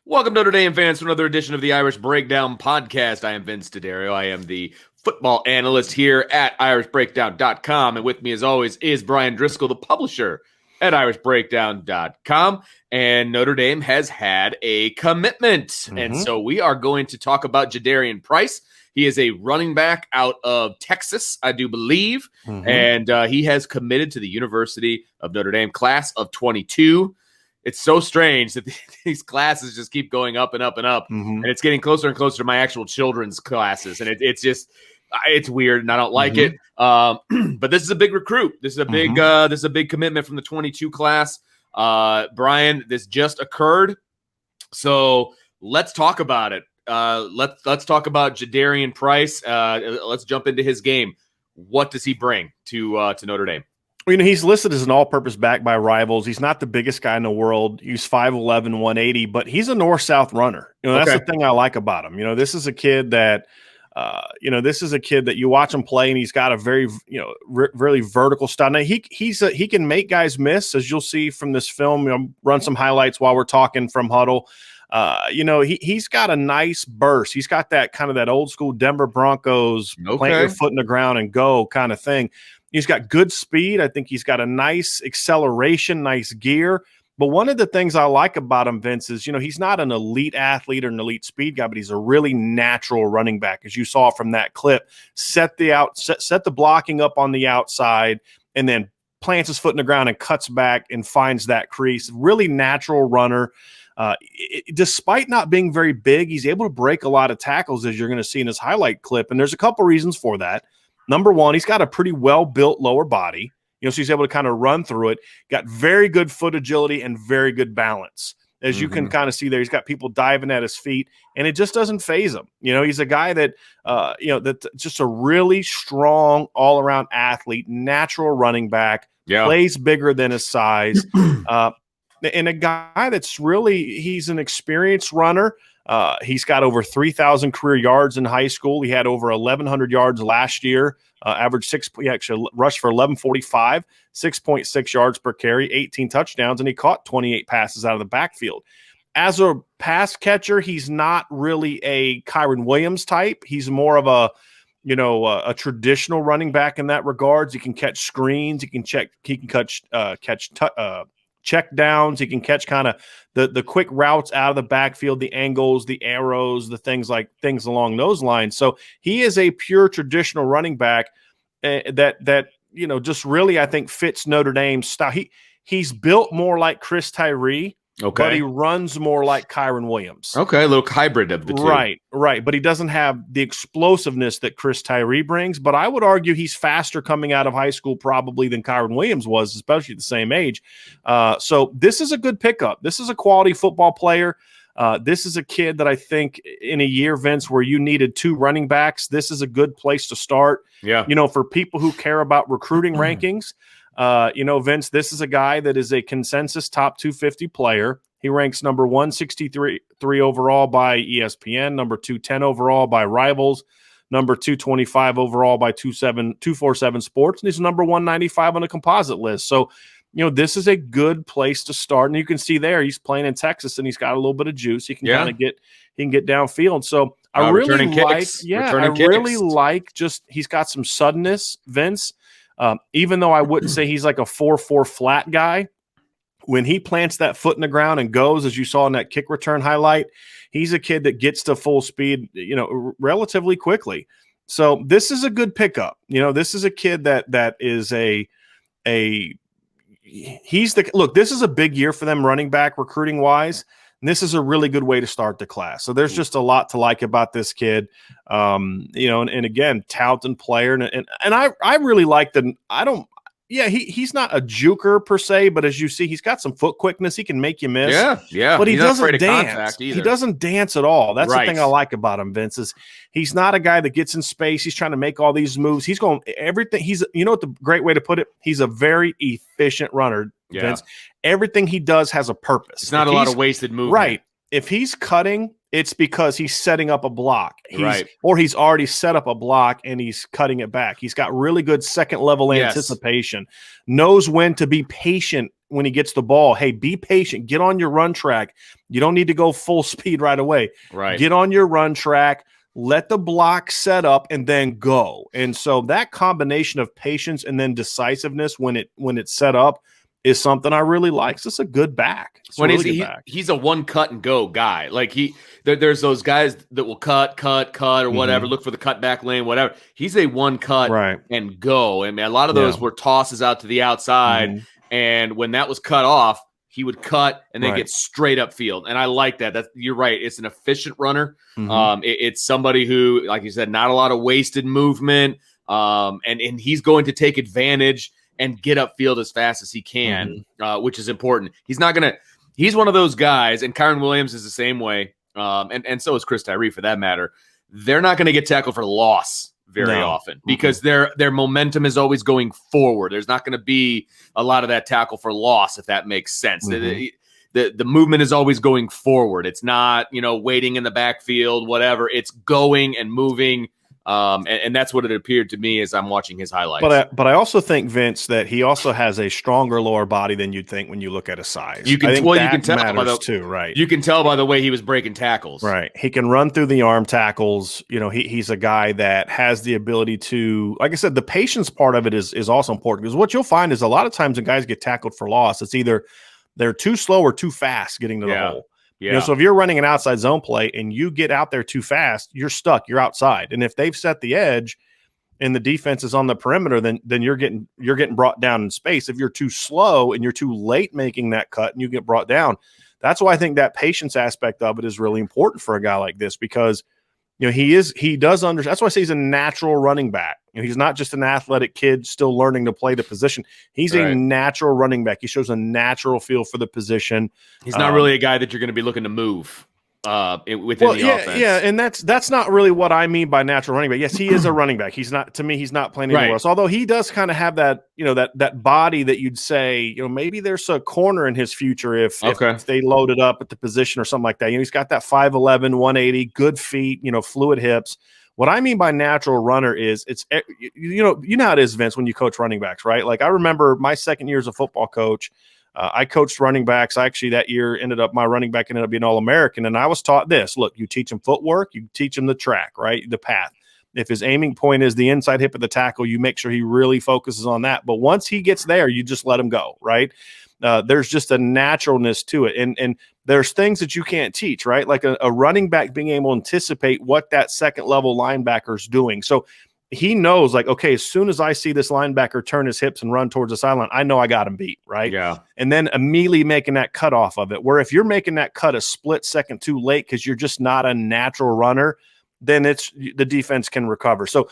Welcome, Notre Dame fans, to another edition of the Irish Breakdown podcast. I am Vince D'Addario. I am the football analyst here at irishbreakdown.com. And with me, as always, is Brian Driscoll, the publisher at irishbreakdown.com. And Notre Dame has had a commitment. And so we are going to talk about Jadarian Price. He is a running back out of Texas, I do believe. And he has committed to the University of Notre Dame, class of 22. It's so strange that these classes just keep going up and up and up, and it's getting closer and closer to my actual children's classes, and it's weird, and I don't like it. But this is a big recruit. This is a big commitment from the 22 class. Brian, this just occurred, so let's talk about it. Let's talk about Jadarian Price. Let's jump into his game. What does he bring to Notre Dame? You know, he's listed as an all-purpose back by Rivals. He's not the biggest guy in the world. He's 5'11", 180, but he's a north-south runner. You know, that's the thing I like about him. You know, this is a kid that, you watch him play, and he's got a very, really vertical style. Now, he can make guys miss, as you'll see from this film. You know, run some highlights while we're talking from Huddle. He's got a nice burst. He's got that kind of that old-school Denver Broncos plant your foot in the ground and go kind of thing. He's got good speed. I think he's got a nice acceleration, nice gear. But one of the things I like about him, Vince, is, he's not an elite athlete or an elite speed guy, but he's a really natural running back, as you saw from that clip. Set the blocking up on the outside, and then plants his foot in the ground and cuts back and finds that crease. Really natural runner. Despite not being very big, he's able to break a lot of tackles, as you're going to see in his highlight clip. And there's a couple reasons for that. Number one, he's got a pretty well-built lower body, so he's able to kind of run through it. Got very good foot agility and very good balance. As you can kind of see there, he's got people diving at his feet, and it just doesn't faze him. He's a guy that, that's just a really strong all-around athlete, natural running back, plays bigger than his size, and a guy that's he's an experienced runner. He's got over 3,000 career yards in high school. He had over 1,100 yards last year, he actually rushed for 1,145, 6.6 yards per carry, 18 touchdowns, and he caught 28 passes out of the backfield. As a pass catcher, he's not really a Kyron Williams type. He's more of a traditional running back in that regards. He can catch screens. He can catch check downs. He can catch kind of the quick routes out of the backfield, the angles, the arrows, the things along those lines. So he is a pure traditional running back that just really, I think, fits Notre Dame's style. He's built more like Chris Tyree. Okay. But he runs more like Kyron Williams. Okay, a little hybrid of the two. Right. But he doesn't have the explosiveness that Chris Tyree brings. But I would argue he's faster coming out of high school probably than Kyron Williams was, especially at the same age. So this is a good pickup. This is a quality football player. This is a kid that I think in a year, Vince, where you needed two running backs, this is a good place to start. Yeah. For people who care about recruiting rankings, Vince, this is a guy that is a consensus top 250 player. He ranks number 163 overall by ESPN, number 210 overall by Rivals, number 225 overall by 247 Sports, and he's number 195 on the composite list. So, this is a good place to start. And you can see there he's playing in Texas, and he's got a little bit of juice. He can kind of get downfield. So I really like he's got some suddenness, Vince. Even though I wouldn't say he's like a 4.4 flat guy, when he plants that foot in the ground and goes, as you saw in that kick return highlight, he's a kid that gets to full speed, relatively quickly. So this is a good pickup. This is a kid that is this is a big year for them running back recruiting wise. And this is a really good way to start the class. So there's just a lot to like about this kid. And again, talented player. And I really like he's not a juker per se, but as you see, he's got some foot quickness. He can make you miss. Yeah. But he doesn't dance. He doesn't dance at all. That's the thing I like about him, Vince, is he's not a guy that gets in space. He's trying to make all these moves. He's going everything. What the great way to put it? He's a very efficient runner, Vince. Everything he does has a purpose. It's not a lot of wasted movement. Right. If he's cutting, it's because he's setting up a block. Or he's already set up a block and he's cutting it back. He's got really good second level anticipation, knows when to be patient when he gets the ball, hey, be patient, get on your run track. You don't need to go full speed right away. Right. Get on your run track, let the block set up, and then go. And so that combination of patience and then decisiveness when it's set up is something I really like. It's a good back. He's a one cut and go guy. Like there's those guys that will cut or whatever, look for the cut back lane, whatever. He's a one cut and go. I mean, a lot of those were tosses out to the outside, and when that was cut off, he would cut and then get straight up field. And I like that. You're right. It's an efficient runner. It's somebody who, like you said, not a lot of wasted movement. And he's going to take advantage and get upfield as fast as he can, which is important. He's one of those guys, and Kyron Williams is the same way, and so is Chris Tyree for that matter. They're not going to get tackled for loss very often because their momentum is always going forward. There's not going to be a lot of that tackle for loss, if that makes sense. The movement is always going forward. It's not, waiting in the backfield, whatever. It's going and moving. And that's what it appeared to me as I'm watching his highlights. But I also think, Vince, that he also has a stronger lower body than you'd think when you look at his size. You can tell too, right? You can tell by the way he was breaking tackles. Right. He can run through the arm tackles. He's a guy that has the ability to, like I said, the patience part of it is also important, because what you'll find is a lot of times when guys get tackled for loss, it's either they're too slow or too fast getting to the hole. Yeah. So if you're running an outside zone play and you get out there too fast, you're stuck. You're outside. And if they've set the edge and the defense is on the perimeter, then you're getting brought down in space. If you're too slow and you're too late making that cut and you get brought down, that's why I think that patience aspect of it is really important for a guy like this, because he does understand. That's why I say he's a natural running back. He's not just an athletic kid still learning to play the position. He's a natural running back. He shows a natural feel for the position. He's not really a guy that you're going to be looking to move within the offense. Yeah, and that's not really what I mean by natural running back. Yes, he is a running back. He's not playing anywhere else. Although he does kind of have that, that body that you'd say, maybe there's a corner in his future if they load it up at the position or something like that. He's got that 5'11", 180, good feet, fluid hips. What I mean by natural runner is how it is, Vince, when you coach running backs, right? Like I remember my second year as a football coach, I coached running backs. Actually, that year my running back ended up being All-American. And I was taught this: look, you teach him footwork, you teach him the track, right? The path. If his aiming point is the inside hip of the tackle, you make sure he really focuses on that. But once he gets there, you just let him go, right? There's just a naturalness to it. And there's things that you can't teach, right? Like a running back being able to anticipate what that second level linebacker is doing. So he knows, like, okay, as soon as I see this linebacker turn his hips and run towards the sideline, I know I got him beat, right? Yeah. And then immediately making that cut off of it, where if you're making that cut a split second too late because you're just not a natural runner, then the defense can recover. So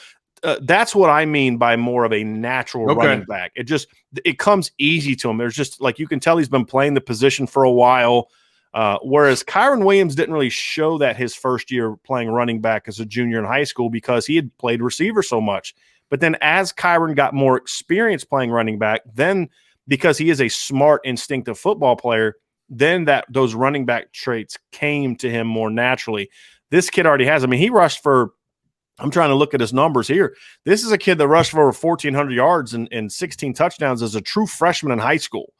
that's what I mean by more of a natural running back. It comes easy to him. There's just, like, you can tell he's been playing the position for a while. Whereas Kyron Williams didn't really show that his first year playing running back as a junior in high school because he had played receiver so much. But then as Kyron got more experience playing running back, then because he is a smart, instinctive football player, then those running back traits came to him more naturally. This kid already has. I mean, he rushed for, I'm trying to look at his numbers here. This is a kid that rushed for over 1,400 yards and 16 touchdowns as a true freshman in high school.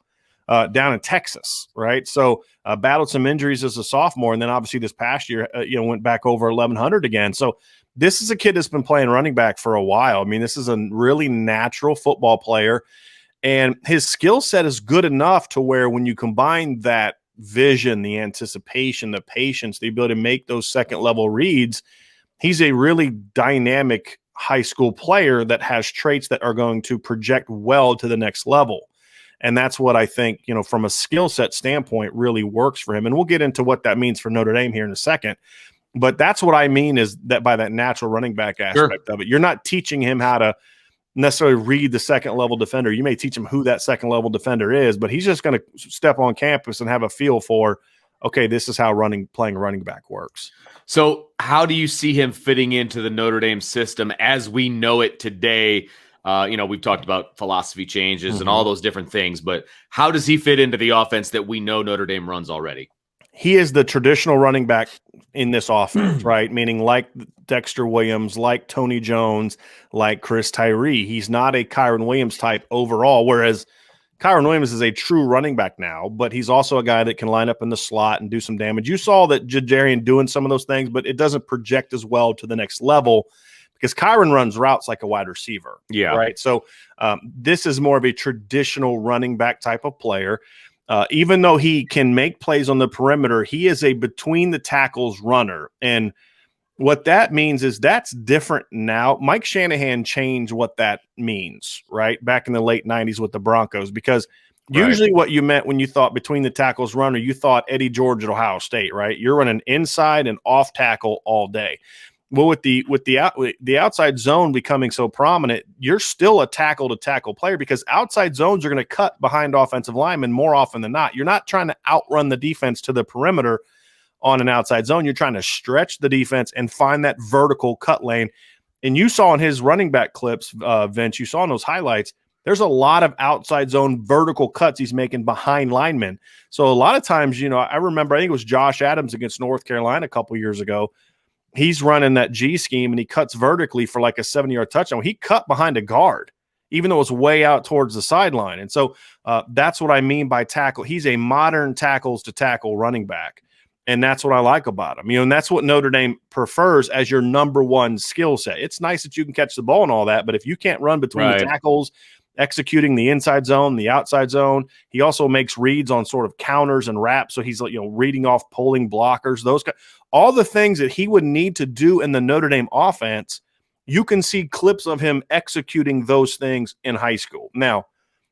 Down in Texas, right? So battled some injuries as a sophomore, and then obviously this past year, went back over 1,100 again. So this is a kid that's been playing running back for a while. I mean, this is a really natural football player, and his skill set is good enough to where when you combine that vision, the anticipation, the patience, the ability to make those second level reads, he's a really dynamic high school player that has traits that are going to project well to the next level. And that's what I think, from a skill set standpoint, really works for him. And we'll get into what that means for Notre Dame here in a second. But that's what I mean is that by that natural running back aspect of it, you're not teaching him how to necessarily read the second level defender. You may teach him who that second level defender is, but he's just going to step on campus and have a feel for, okay, this is how playing running back works. So how do you see him fitting into the Notre Dame system as we know it today? We've talked about philosophy changes and all those different things, but how does he fit into the offense that we know Notre Dame runs already? He is the traditional running back in this offense, right? Meaning like Dexter Williams, like Tony Jones, like Chris Tyree. He's not a Kyron Williams type overall, whereas, Kyron Williams is a true running back now, but he's also a guy that can line up in the slot and do some damage. You saw that Jadarian doing some of those things, but it doesn't project as well to the next level because Kyron runs routes like a wide receiver. Yeah. Right. So this is more of a traditional running back type of player. Even though he can make plays on the perimeter, he is a between the tackles runner. And what that means is that's different now. Mike Shanahan changed what that means, right? Back in the late 90s with the Broncos, because usually what you meant when you thought between the tackles runner, you thought Eddie George at Ohio State, right? You're running inside and off tackle all day. Well, with the outside zone becoming so prominent, you're still a tackle to tackle player because outside zones are going to cut behind offensive linemen more often than not. You're not trying to outrun the defense to the perimeter on an outside zone. You're trying to stretch the defense and find that vertical cut lane. And you saw in his running back clips, Vince, you saw in those highlights, there's a lot of outside zone vertical cuts he's making behind linemen. So a lot of times, I remember, I think it was Josh Adams against North Carolina a couple years ago. He's running that G scheme and he cuts vertically for like a 7-yard touchdown. He cut behind a guard, even though it was way out towards the sideline. And so that's what I mean by tackle. He's a modern tackles to tackle running back. And that's what I like about him. And that's what Notre Dame prefers as your number one skill set. It's nice that you can catch the ball and all that, but if you can't run between the tackles, executing the inside zone, the outside zone, he also makes reads on sort of counters and wraps. So he's reading off pulling blockers, all the things that he would need to do in the Notre Dame offense. You can see clips of him executing those things in high school. Now,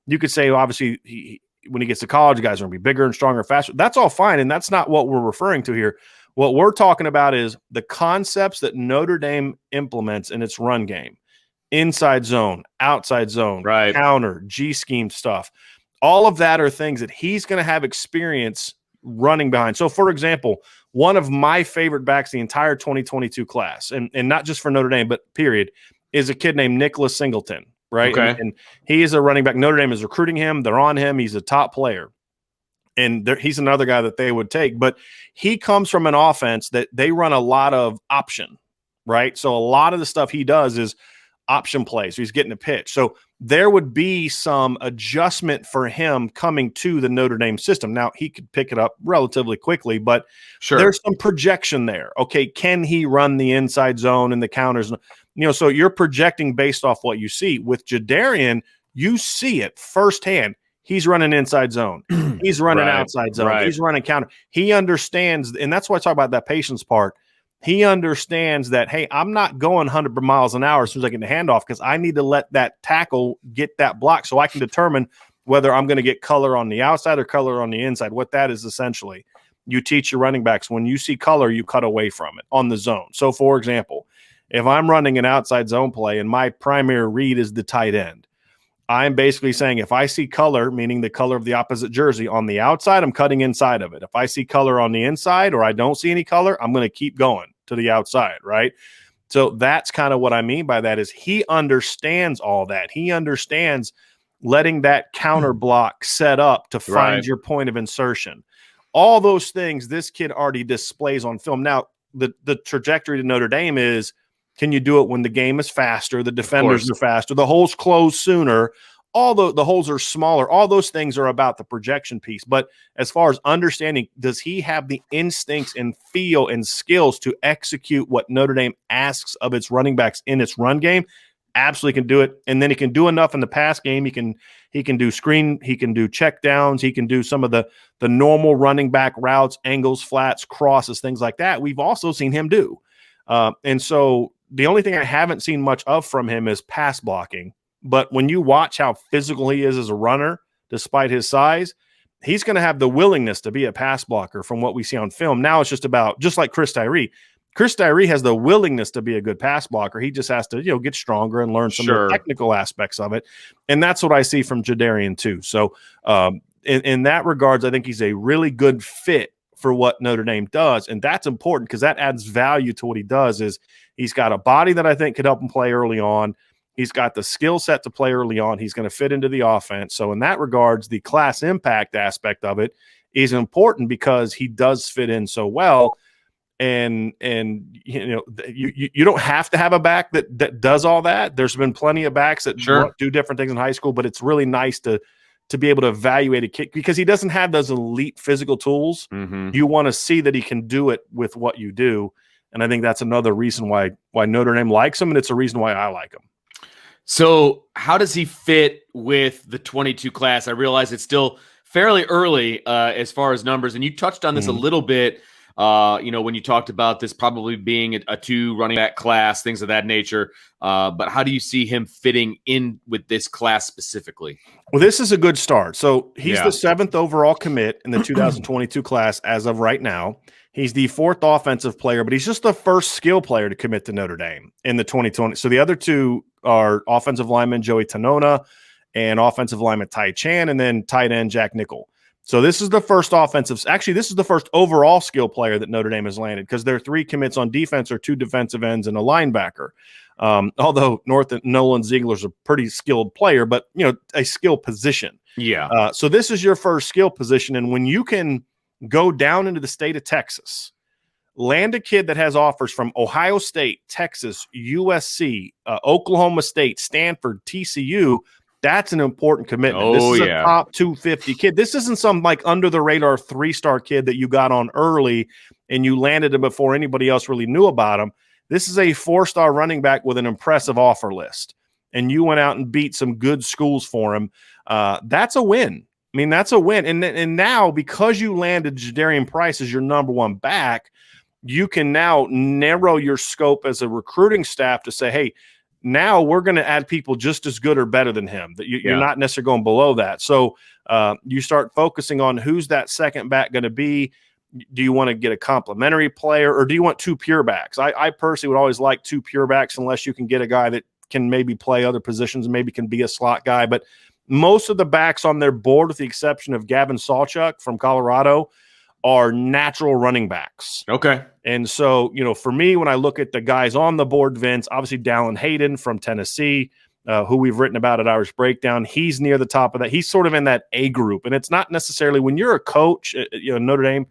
you could say, obviously, when he gets to college, guys are going to be bigger and stronger, faster. That's all fine, and that's not what we're referring to here. What we're talking about is the concepts that Notre Dame implements in its run game. Inside zone, outside zone, counter, G-scheme stuff. All of that are things that he's going to have experience running behind. So, for example, one of my favorite backs the entire 2022 class, and not just for Notre Dame, but period, is a kid named Nicholas Singleton. Right. Okay. And he is a running back. Notre Dame is recruiting him. They're on him. He's a top player. And he's another guy that they would take. But he comes from an offense that they run a lot of option. Right. So a lot of the stuff he does is option plays. So he's getting a pitch. So there would be some adjustment for him coming to the Notre Dame system. Now, he could pick it up relatively quickly, but there's some projection there. Okay. Can he run the inside zone and the counters? So you're projecting based off what you see. With Jadarian, you see it firsthand. He's running inside zone. He's running outside zone. He's running counter. He understands, and that's why I talk about that patience part. He understands that, hey, I'm not going 100 miles an hour as soon as I get the handoff because I need to let that tackle get that block so I can determine whether I'm going to get color on the outside or color on the inside. What that is essentially, you teach your running backs, when you see color, you cut away from it on the zone. So, for example, if I'm running an outside zone play and my primary read is the tight end, I'm basically saying if I see color, meaning the color of the opposite jersey on the outside, I'm cutting inside of it. If I see color on the inside or I don't see any color, I'm going to keep going to the outside, right? So that's kind of what I mean by that is he understands all that. He understands letting that counter block set up to find your point of insertion. All those things this kid already displays on film. Now, the trajectory to Notre Dame is, can you do it when the game is faster, the defenders are faster, the holes close sooner, all the holes are smaller. All those things are about the projection piece. But as far as understanding, does he have the instincts and feel and skills to execute what Notre Dame asks of its running backs in its run game? Absolutely can do it. And then he can do enough in the pass game. He can do screen, he can do check downs, he can do some of the normal running back routes, angles, flats, crosses, things like that. We've also seen him do. And so the only thing I haven't seen much of from him is pass blocking. But when you watch how physical he is as a runner, despite his size, he's going to have the willingness to be a pass blocker from what we see on film. Now it's just about, just like Chris Tyree. Chris Tyree has the willingness to be a good pass blocker. He just has to, get stronger and learn some of the technical aspects of it. And that's what I see from Jadarian too. So in that regards, I think he's a really good fit for what Notre Dame does. And that's important because that adds value to what he does. Is he's got a body that I think could help him play early on. He's got the skill set to play early on. He's going to fit into the offense. So in that regards, the class impact aspect of it is important because he does fit in so well. And you don't have to have a back that does all that. There's been plenty of backs that do different things in high school, but it's really nice to to be able to evaluate a kid because he doesn't have those elite physical tools. Mm-hmm. You want to see that he can do it with what you do. And I think that's another reason why Notre Dame likes him, and it's a reason why I like him. So how does he fit with the 22 class? I realize it's still fairly early as far as numbers, and you touched on this a little bit, when you talked about this probably being a 2 running back class, things of that nature. But how do you see him fitting in with this class specifically? Well, this is a good start. So he's the 7th overall commit in the 2022 class as of right now. He's the 4th offensive player, but he's just the first skill player to commit to Notre Dame in the 2020. So the other 2 are offensive lineman Joey Tanona and offensive lineman Ty Chan, and then tight end Jack Nickel. So this is the first this is the first overall skill player that Notre Dame has landed because their 3 commits on defense are 2 defensive ends and a linebacker. Although Nolan Ziegler's a pretty skilled player, but a skill position. Yeah. So this is your first skill position, and when you can go down into the state of Texas, land a kid that has offers from Ohio State, Texas, USC, Oklahoma State, Stanford, TCU. That's an important commitment. This is a top 250 kid. This isn't some like under the radar 3-star kid that you got on early and you landed him before anybody else really knew about him. This is a 4-star running back with an impressive offer list. And you went out and beat some good schools for him. That's a win. I mean, that's a win. And now because you landed Jadarian Price as your number 1 back, you can now narrow your scope as a recruiting staff to say, hey, now we're going to add people just as good or better than him. That you're not necessarily going below that. So you start focusing on who's that second back going to be. Do you want to get a complimentary player or do you want 2 pure backs? I personally would always like 2 pure backs unless you can get a guy that can maybe play other positions and maybe can be a slot guy. But most of the backs on their board, with the exception of Gavin Sawchuk from Colorado, are natural running backs. Okay. And so, for me, when I look at the guys on the board, Vince, obviously Dallin Hayden from Tennessee, who we've written about at Irish Breakdown, he's near the top of that. He's sort of in that A group. And it's not necessarily when you're a coach, Notre Dame,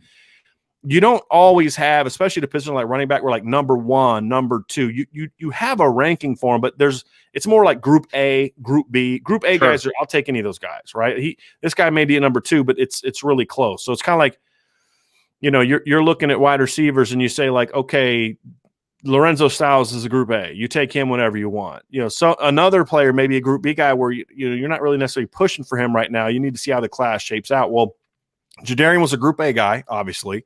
you don't always have, especially the position like running back, we're like number 1, number 2. You have a ranking for them, but it's more like Group A, Group B. Group A guys I'll take any of those guys, right? This guy may be a number 2, but it's really close. So it's kind of like, you're looking at wide receivers and you say like, okay, Lorenzo Styles is a Group A. You take him whenever you want. So another player, maybe a Group B guy where you're not really necessarily pushing for him right now. You need to see how the class shapes out. Well, Jadarian was a Group A guy, obviously.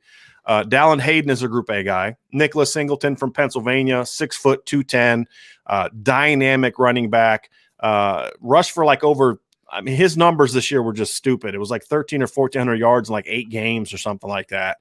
Dallin Hayden is a Group A guy. Nicholas Singleton from Pennsylvania, 6 foot, 210, dynamic running back. Rushed for like over. I mean, his numbers this year were just stupid. It was like 1,300 or 1,400 yards in like 8 games or something like that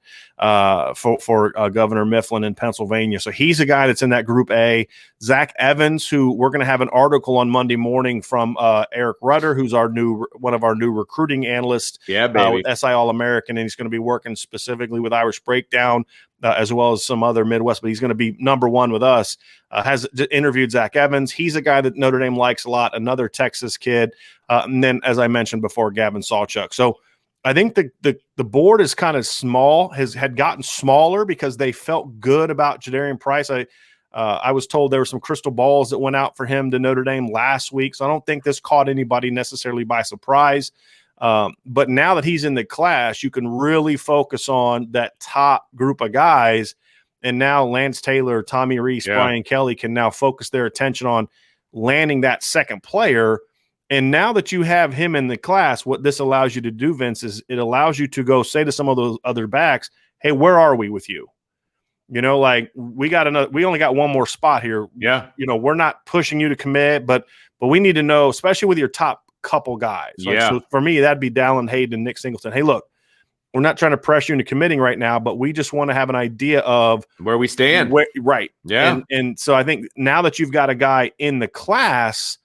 for Governor Mifflin in Pennsylvania. So he's a guy that's in that Group A. Zach Evans, who we're going to have an article on Monday morning from Eric Rutter, who's one of our new recruiting analysts. Yeah, baby. With SI All-American, and he's going to be working specifically with Irish Breakdown as well as some other Midwest, but he's going to be number 1 with us. Has interviewed Zach Evans. He's a guy that Notre Dame likes a lot, another Texas kid. And then, as I mentioned before, Gavin Sawchuk. So I think the board is kind of small, had gotten smaller because they felt good about Jadarian Price. I was told there were some crystal balls that went out for him to Notre Dame last week. So I don't think this caught anybody necessarily by surprise. But now that he's in the class, you can really focus on that top group of guys. And now Lance Taylor, Tommy Reese, Brian Kelly can now focus their attention on landing that second player. And now that you have him in the class, what this allows you to do, Vince, is it allows you to go say to some of those other backs, hey, where are we with you? Like we only got 1 more spot here. Yeah. We're not pushing you to commit, but we need to know, especially with your top couple guys. So for me, that'd be Dallin Hayden and Nick Singleton. Hey, look, we're not trying to pressure you into committing right now, but we just want to have an idea of where we stand. Right. Yeah. And so I think now that you've got a guy in the class,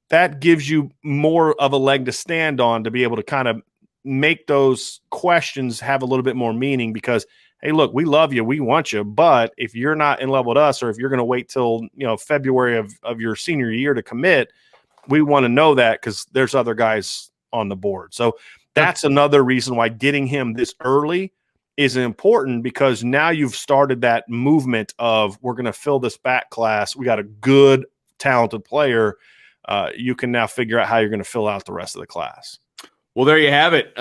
that gives you more of a leg to stand on to be able to kind of make those questions have a little bit more meaning because, hey, look, we love you. We want you. But if you're not in love with us, or if you're going to wait till, February of your senior year to commit, we want to know that because there's other guys on the board. So that's another reason why getting him this early is important, because now you've started that movement of we're going to fill this back class. We got a good, talented player. You can now figure out how you're going to fill out the rest of the class. Well, there you have it.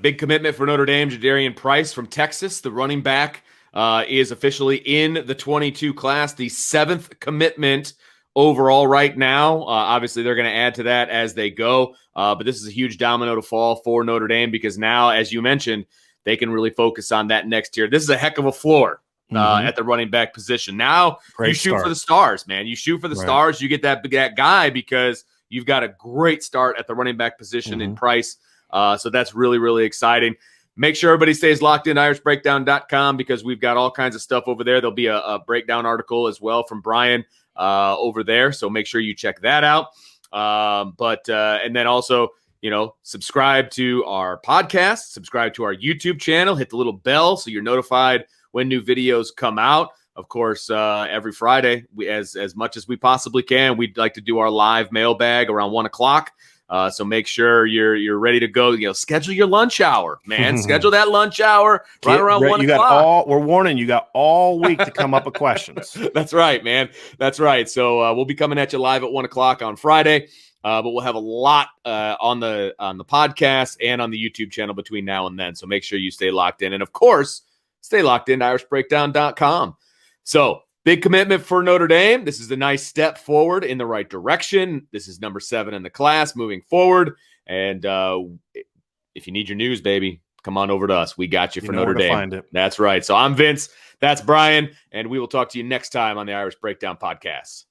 Big commitment for Notre Dame. Jadarian Price from Texas, the running back, is officially in the 22 class, the 7th commitment overall right now. Obviously, they're going to add to that as they go. But this is a huge domino to fall for Notre Dame because now, as you mentioned, they can really focus on that next year. This is a heck of a floor at the running back position. Now you shoot for the stars, man. You shoot for the stars. You get that guy because you've got a great start at the running back position in Price. So that's really, really exciting. Make sure everybody stays locked in irishbreakdown.com because we've got all kinds of stuff over there. There'll be a breakdown article as well from Brian over there. So make sure you check that out. And then also, subscribe to our podcast, subscribe to our YouTube channel, hit the little bell so you're notified when new videos come out. Of course, every Friday, as much as we possibly can, we'd like to do our live mailbag around 1 o'clock. So make sure you're ready to go. Schedule your lunch hour, man. Schedule that lunch hour right around 1 o'clock. We're warning you, got all week to come up with questions. That's right, man. That's right. So we'll be coming at you live at 1 o'clock on Friday. But we'll have a lot on the podcast and on the YouTube channel between now and then. So make sure you stay locked in. And of course, stay locked in to irishbreakdown.com. So big commitment for Notre Dame. This is a nice step forward in the right direction. This is number 7 in the class moving forward. And if you need your news, baby, come on over to us. We got you for Notre Dame. Find it. That's right. So I'm Vince. That's Brian. And we will talk to you next time on the Irish Breakdown Podcast.